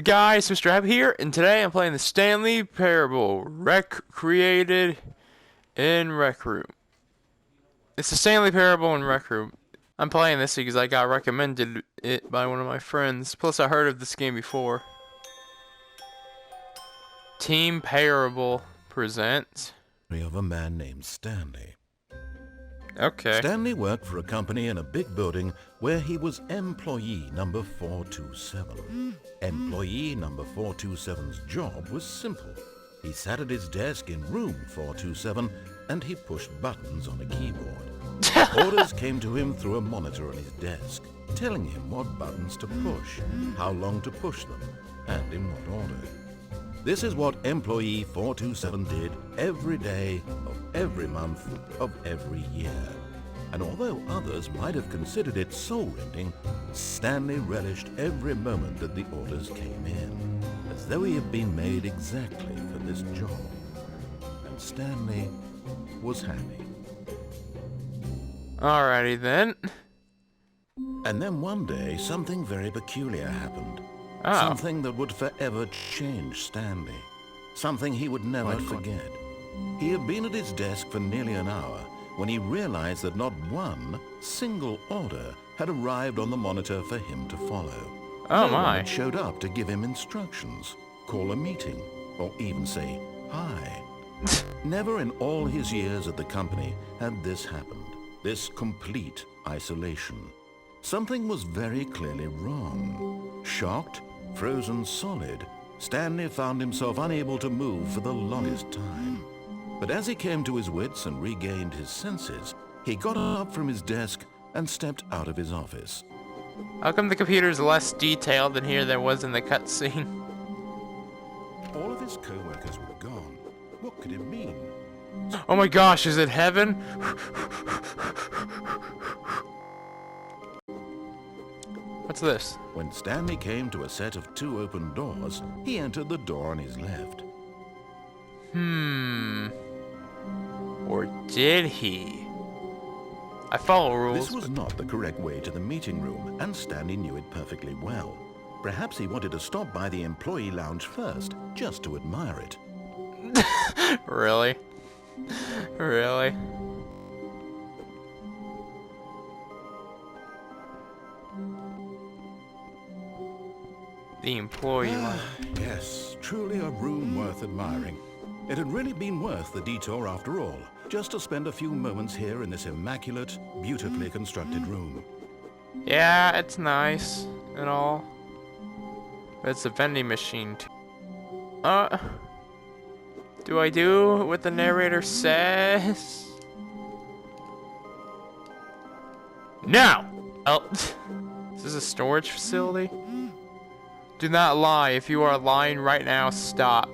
guys, Mr. Happy here, and today I'm playing the Stanley Parable, created in Rec Room. It's the Stanley Parable in Rec Room. I'm playing this because I got recommended it by one of my friends, plus I heard of this game before. Team Parable presents... of a man named Stanley. Okay. Stanley worked for a company in a big building where he was employee number 427. Employee number 427's job was simple. He sat at his desk in room 427 and he pushed buttons on a keyboard. Orders came to him through a monitor on his desk, telling him what buttons to push, how long to push them, and in what order. This is what employee 427 did every day of every month of every year. And although others might have considered it soul-rending, Stanley relished every moment that the orders came in, as though he had been made exactly for this job. And Stanley was happy. Alrighty then. And then one day, something very peculiar happened. Oh. Something that would forever change Stanley. Something he would never forget. He had been at his desk for nearly an hour when he realized that not one single order had arrived on the monitor for him to follow. Oh No one my. had showed up to give him instructions, call a meeting, or even say hi. Never in all his years at the company had this happened. This complete isolation. Something was very clearly wrong. Shocked, frozen solid, Stanley found himself unable to move for the longest time. But as he came to his wits and regained his senses, he got up from his desk and stepped out of his office. How come the computer's less detailed than here there was in the cutscene? All of his co-workers were gone. What could it mean? Oh my gosh, is it heaven? What's this? When Stanley came to a set of 2 open doors, he entered the door on his left. Or did he? I follow rules. This was not the correct way to the meeting room, and Stanley knew it perfectly well. Perhaps he wanted to stop by the employee lounge first, just to admire it. Really? Really? The employee lounge. Yes, truly a room worth admiring. It had really been worth the detour after all, just to spend a few moments here in this immaculate, beautifully constructed room. Yeah, it's nice and all. But it's a vending machine too. Do I do what the narrator says? No! Oh, is this a storage facility? Do not lie. If you are lying right now, stop.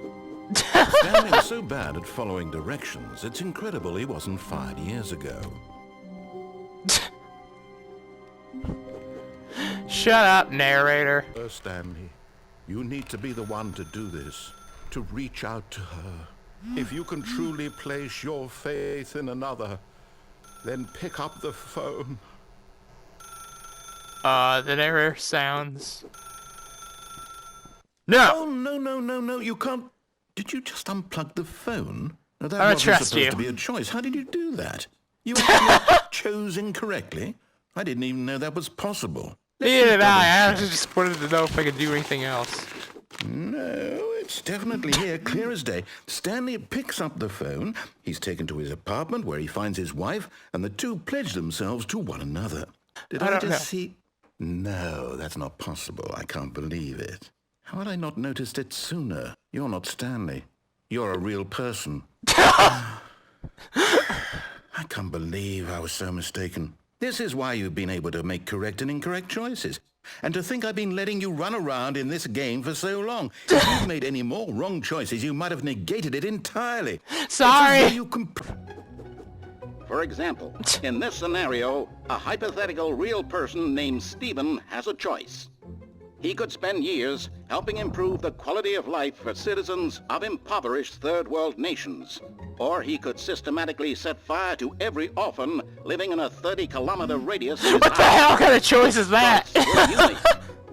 Stanley was so bad at following directions, it's incredible he wasn't fired years ago. Shut up, narrator. Stanley, you need to be the one to do this, to reach out to her. If you can truly place your faith in another, then pick up the phone. The narrator sounds... No! Oh, no, you can't... Did you just unplug the phone? Now, that I wasn't trust supposed you. to be a choice. How did you do that? You actually chose incorrectly? I didn't even know that was possible. Neither did I. I just wanted to know if I could do anything else. No, it's definitely here, clear as day. Stanley picks up the phone. He's taken to his apartment where he finds his wife, and the two pledge themselves to one another. Did I I don't just know. see... No, that's not possible. I can't believe it. How had I not noticed it sooner? You're not Stanley. You're a real person. I can't believe I was so mistaken. This is why you've been able to make correct and incorrect choices. And to think I've been letting you run around in this game for so long. If you'd made any more wrong choices, you might have negated it entirely. Sorry. It's as though you For example, in this scenario, a hypothetical real person named Stephen has a choice. He could spend years helping improve the quality of life for citizens of impoverished third world nations. Or he could systematically set fire to every orphan living in a 30-kilometer radius of his What the house. hell kind of choice is that? Choices were unique.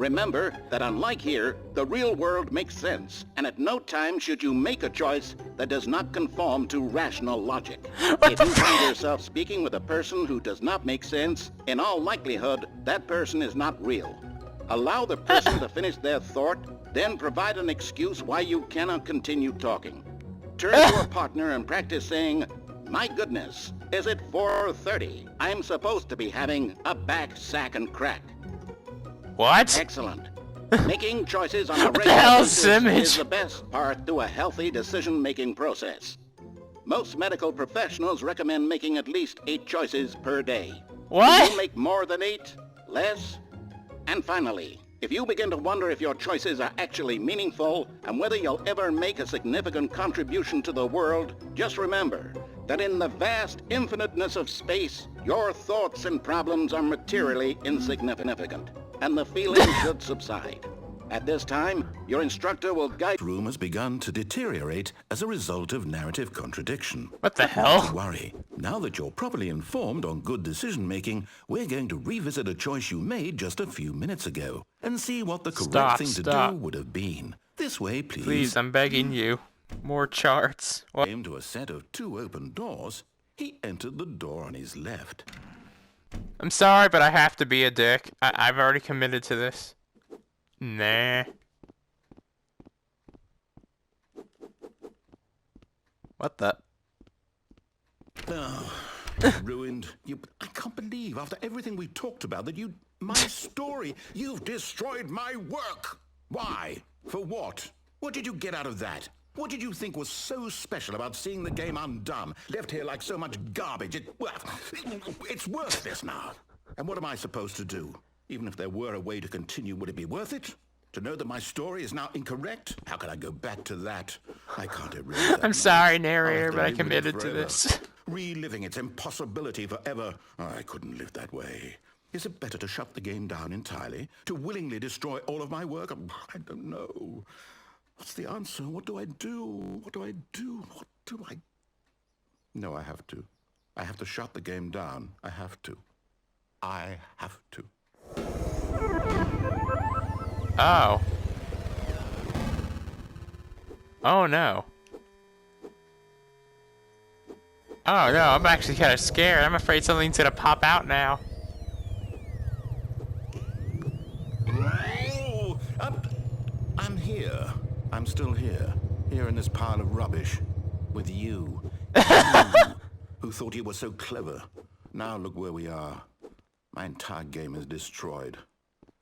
Remember that unlike here, the real world makes sense, and at no time should you make a choice that does not conform to rational logic. If you find yourself speaking with a person who does not make sense, in all likelihood, that person is not real. Allow the person to finish their thought, then provide an excuse why you cannot continue talking. Turn to your partner and practice saying, "My goodness, is it 4:30? I'm supposed to be having a back, sack, and crack." What? Excellent. Making choices on a What the regular hell, basis Simmons? is the best part to a healthy decision-making process. Most medical professionals recommend making at least 8 choices per day. What? Do you make more than 8? Less? And finally, if you begin to wonder if your choices are actually meaningful and whether you'll ever make a significant contribution to the world, just remember that in the vast infiniteness of space, your thoughts and problems are materially insignificant, and the feeling should subside. At this time, your instructor will guide... Room has begun to deteriorate as a result of narrative contradiction. What the Not hell? to worry. Now that you're properly informed on good decision-making, we're going to revisit a choice you made just a few minutes ago and see what the correct thing to do would have been. This way, please. Please, I'm begging you. More charts. What? Came to a set of 2 open doors. He entered the door on his left. I'm sorry, but I have to be a dick. I've already committed to this. Nah. What the? Oh, ruined. I can't believe, after everything we talked about, that you... My story. You've destroyed my work. Why? For what? What did you get out of that? What did you think was so special about seeing the game undone? Left here like so much garbage. It's worthless now. And what am I supposed to do? Even if there were a way to continue, would it be worth it? To know that my story is now incorrect? How can I go back to that? I can't erase that. I'm sorry, I'll narrator, have to but I live with it committed to forever. this. Reliving its impossibility forever. I couldn't live that way. Is it better to shut the game down entirely? To willingly destroy all of my work? I don't know. What's the answer? What do I do? What do I do? What do I... No, I have to. I have to shut the game down. I have to. I have to. Oh. Oh no. Oh no, I'm actually kind of scared. I'm afraid something's gonna pop out now. Oh, I'm here. I'm still here. Here in this pile of rubbish. With you. You, who thought you were so clever. Now look where we are. My entire game is destroyed.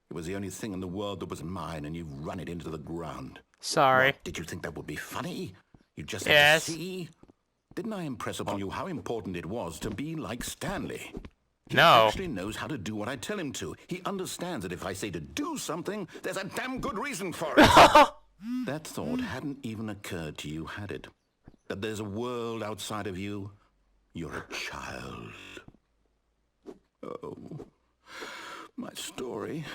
It was the only thing in the world that was mine, and you've run it into the ground. Sorry. What, did you think that would be funny? You just Yes. had to see? Didn't I impress upon you how important it was to be like Stanley? He No. actually knows how to do what I tell him to. He understands that if I say to do something, there's a damn good reason for it. That thought hadn't even occurred to you, had it? That there's a world outside of you? You're a child. Oh, my story.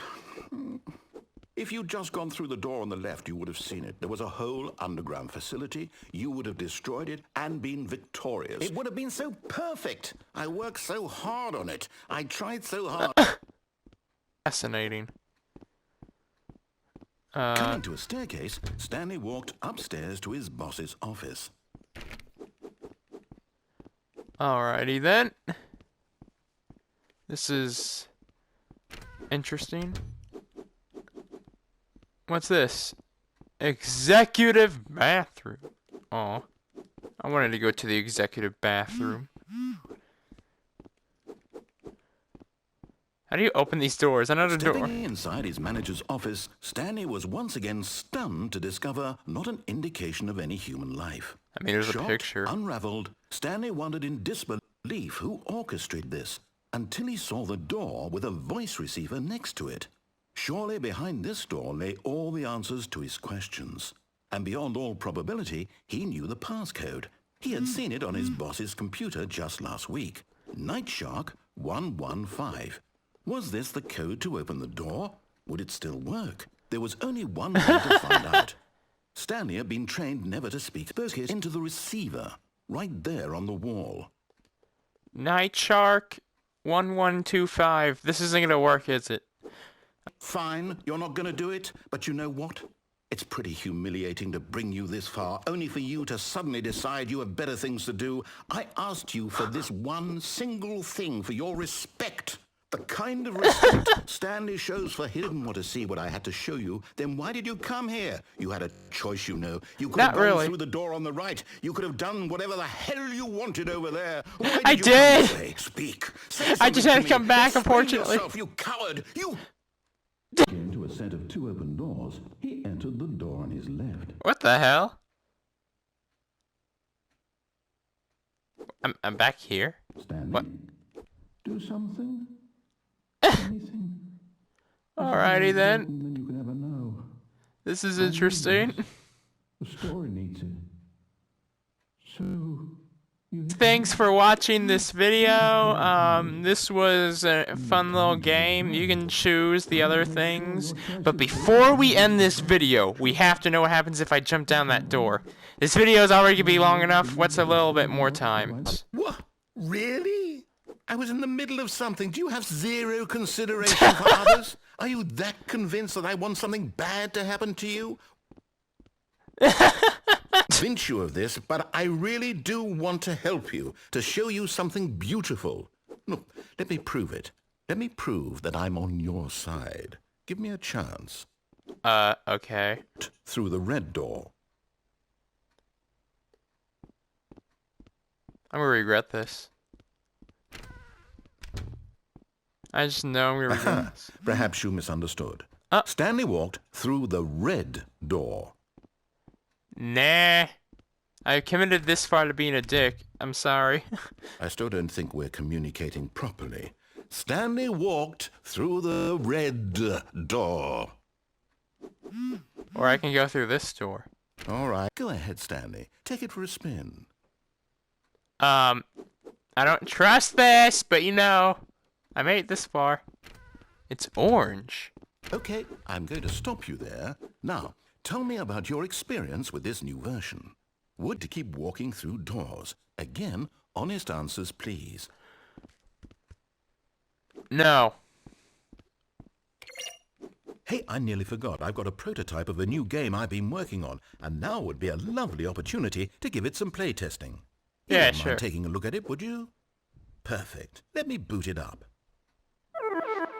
If you'd just gone through the door on the left, you would have seen it. There was a whole underground facility. You would have destroyed it and been victorious. It would have been so perfect. I worked so hard on it. I tried so hard. Fascinating. Coming to a staircase, Stanley walked upstairs to his boss's office. Alrighty then. This is interesting. What's this? Executive bathroom. Oh, I wanted to go to the executive bathroom. How do you open these doors? Another door. Stepping inside his manager's office, Stanley was once again stunned to discover not an indication of any human life. I mean, there's a Shocked, picture. Unraveled, Stanley wondered in disbelief who orchestrated this, until he saw the door with a voice receiver next to it. Surely behind this door lay all the answers to his questions. And beyond all probability, he knew the passcode. He had seen it on his boss's computer just last week. Nightshark 115. Was this the code to open the door? Would it still work? There was only one way to find out. Stanley had been trained never to speak. Spoke it into the receiver, right there on the wall. Nightshark 1125. This isn't gonna work, is it? Fine, you're not going to do it, but you know what? It's pretty humiliating to bring you this far, only for you to suddenly decide you have better things to do. I asked you for this one single thing, for your respect. The kind of respect Stanley shows for he didn't want to see what I had to show you. Then why did you come here? You had a choice, you know. You could have gone through the door on the right. You could have done whatever the hell you wanted over there. Why did I you did. Come say, speak. I just had to come back, unfortunately. Yourself, you coward. You. Came to a set of 2 open doors. He entered the door on his left. What the hell? I'm back here. Stanley, What? do something. Anything. Alrighty then. Then you can ever know. This is interesting. The story needs it. So you Thanks for watching this video. This was a fun little game. You can choose the other things. But before we end this video, we have to know what happens if I jump down that door. This video is already going to be long enough. What's a little bit more time? What? Really? I was in the middle of something. Do you have zero consideration for others? Are you that convinced that I want something bad to happen to you? Convince you of this, but I really do want to help you, to show you something beautiful. Look, let me prove it. Let me prove that I'm on your side. Give me a chance. Okay. Through the red door. I'm gonna regret this. I just know I'm gonna regret this. Perhaps you misunderstood. Oh. Stanley walked through the red door. Nah. I committed this far to being a dick. I'm sorry. I still don't think we're communicating properly. Stanley walked through the red door. Or I can go through this door. All right. Go ahead, Stanley. Take it for a spin. I don't trust this, but you know, I made it this far. It's orange. Okay, I'm going to stop you there. Now, tell me about your experience with this new version. Would to keep walking through doors. Again, honest answers, please. No. Hey, I nearly forgot. I've got a prototype of a new game I've been working on, and now would be a lovely opportunity to give it some playtesting. You Yeah, wouldn't sure. mind taking a look at it, would you? Perfect. Let me boot it up.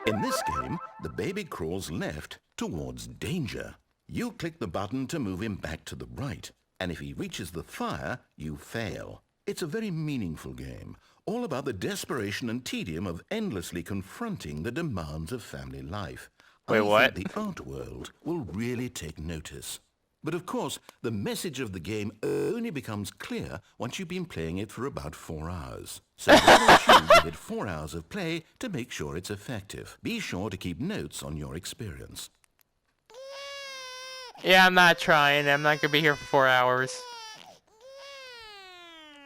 In this game, the baby crawls left towards danger. You click the button to move him back to the right, and if he reaches the fire, you fail. It's a very meaningful game, all about the desperation and tedium of endlessly confronting the demands of family life. Wait, what? I think the art world will really take notice. But of course, the message of the game only becomes clear once you've been playing it for about 4 hours. So why don't you give it 4 hours of play to make sure it's effective? Be sure to keep notes on your experience. Yeah, I'm not trying. I'm not gonna be here for 4 hours.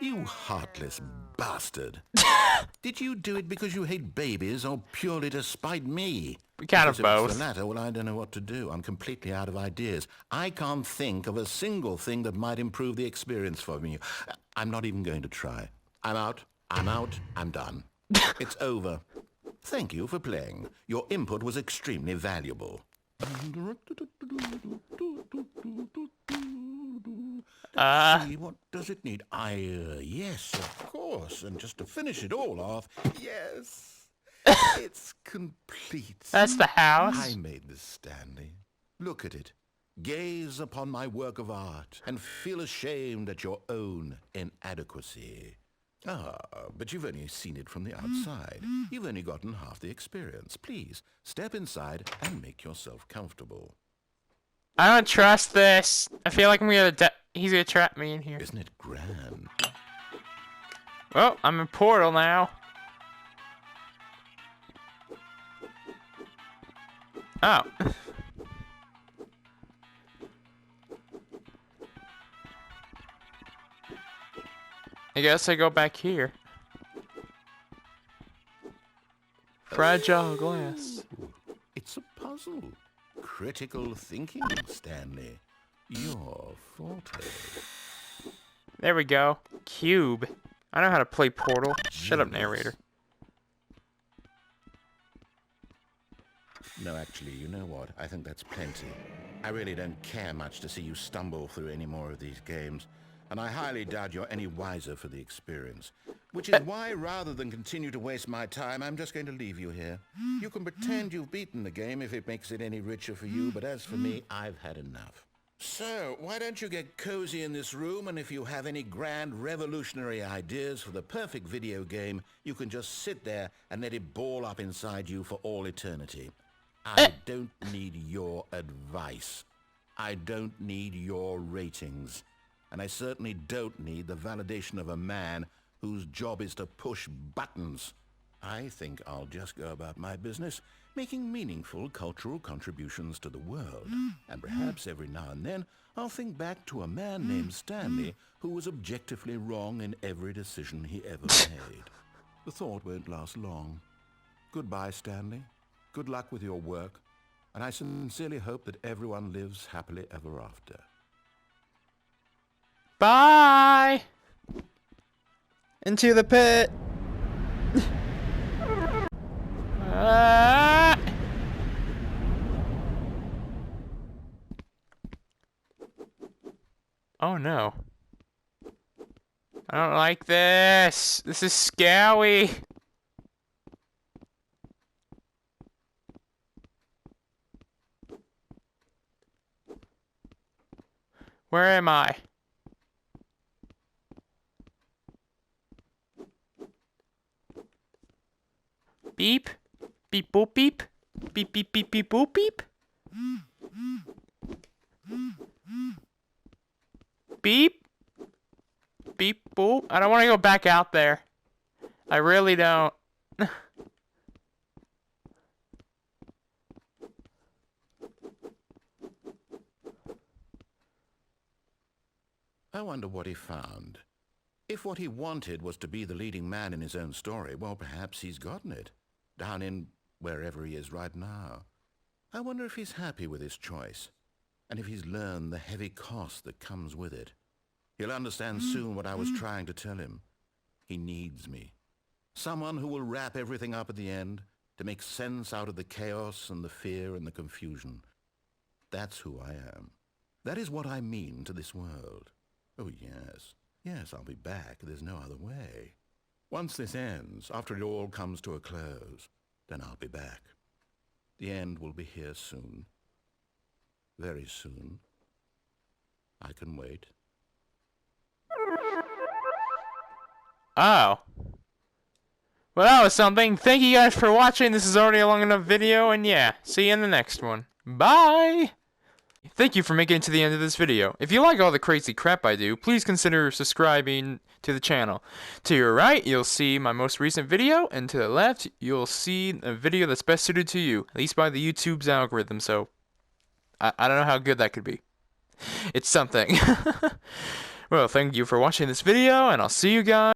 You heartless bastard. Did you do it because you hate babies or purely to spite me? Kind of Because if it's both. the latter, well, I don't know what to do. I'm completely out of ideas. I can't think of a single thing that might improve the experience for me. I'm not even going to try. I'm out. I'm done. It's over. Thank you for playing. Your input was extremely valuable. See, what does it need? Yes, of course. And just to finish it all off, yes, it's complete. That's the house. I made this, Stanley. Look at it. Gaze upon my work of art and feel ashamed at your own inadequacy. Ah, but you've only seen it from the outside. You've only gotten half the experience. Please, step inside and make yourself comfortable. I don't trust this. I feel like he's gonna trap me in here. Isn't it grand? Well, I'm in Portal now. Oh. I guess I go back here. Fragile glass. It's a puzzle. Critical thinking, Stanley. Your forte. There we go. Cube. I know how to play Portal. Shut up, Genius. narrator. No, actually, you know what? I think that's plenty. I really don't care much to see you stumble through any more of these games, and I highly doubt you're any wiser for the experience. Which is why, rather than continue to waste my time, I'm just going to leave you here. You can pretend you've beaten the game if it makes it any richer for you, but as for me, I've had enough. So, why don't you get cozy in this room, and if you have any grand revolutionary ideas for the perfect video game, you can just sit there and let it ball up inside you for all eternity. I don't need your advice. I don't need your ratings. And I certainly don't need the validation of a man whose job is to push buttons. I think I'll just go about my business, making meaningful cultural contributions to the world. And perhaps every now and then, I'll think back to a man named Stanley who was objectively wrong in every decision he ever made. The thought won't last long. Goodbye, Stanley. Good luck with your work, and I sincerely hope that everyone lives happily ever after. Bye! Into the pit! Oh no. I don't like this! This is scary! Where am I? Beep. Beep boop beep. Beep beep beep beep boop beep. Beep. Beep boop. I don't want to go back out there. I really don't. I wonder what he found. If what he wanted was to be the leading man in his own story, well, perhaps he's gotten it. Down in wherever he is right now. I wonder if he's happy with his choice, and if he's learned the heavy cost that comes with it. He'll understand soon what I was trying to tell him. He needs me. Someone who will wrap everything up at the end, to make sense out of the chaos and the fear and the confusion. That's who I am. That is what I mean to this world. Oh, yes. Yes, I'll be back. There's no other way. Once this ends, after it all comes to a close, then I'll be back. The end will be here soon. Very soon. I can wait. Oh. Well, that was something. Thank you guys for watching. This is already a long enough video, and yeah, see you in the next one. Bye! Thank you for making it to the end of this video. If you like all the crazy crap I do, please consider subscribing to the channel. To your right, you'll see my most recent video, and to the left, you'll see a video that's best suited to you, at least by the YouTube's algorithm, so I don't know how good that could be. It's something. Well, thank you for watching this video, and I'll see you guys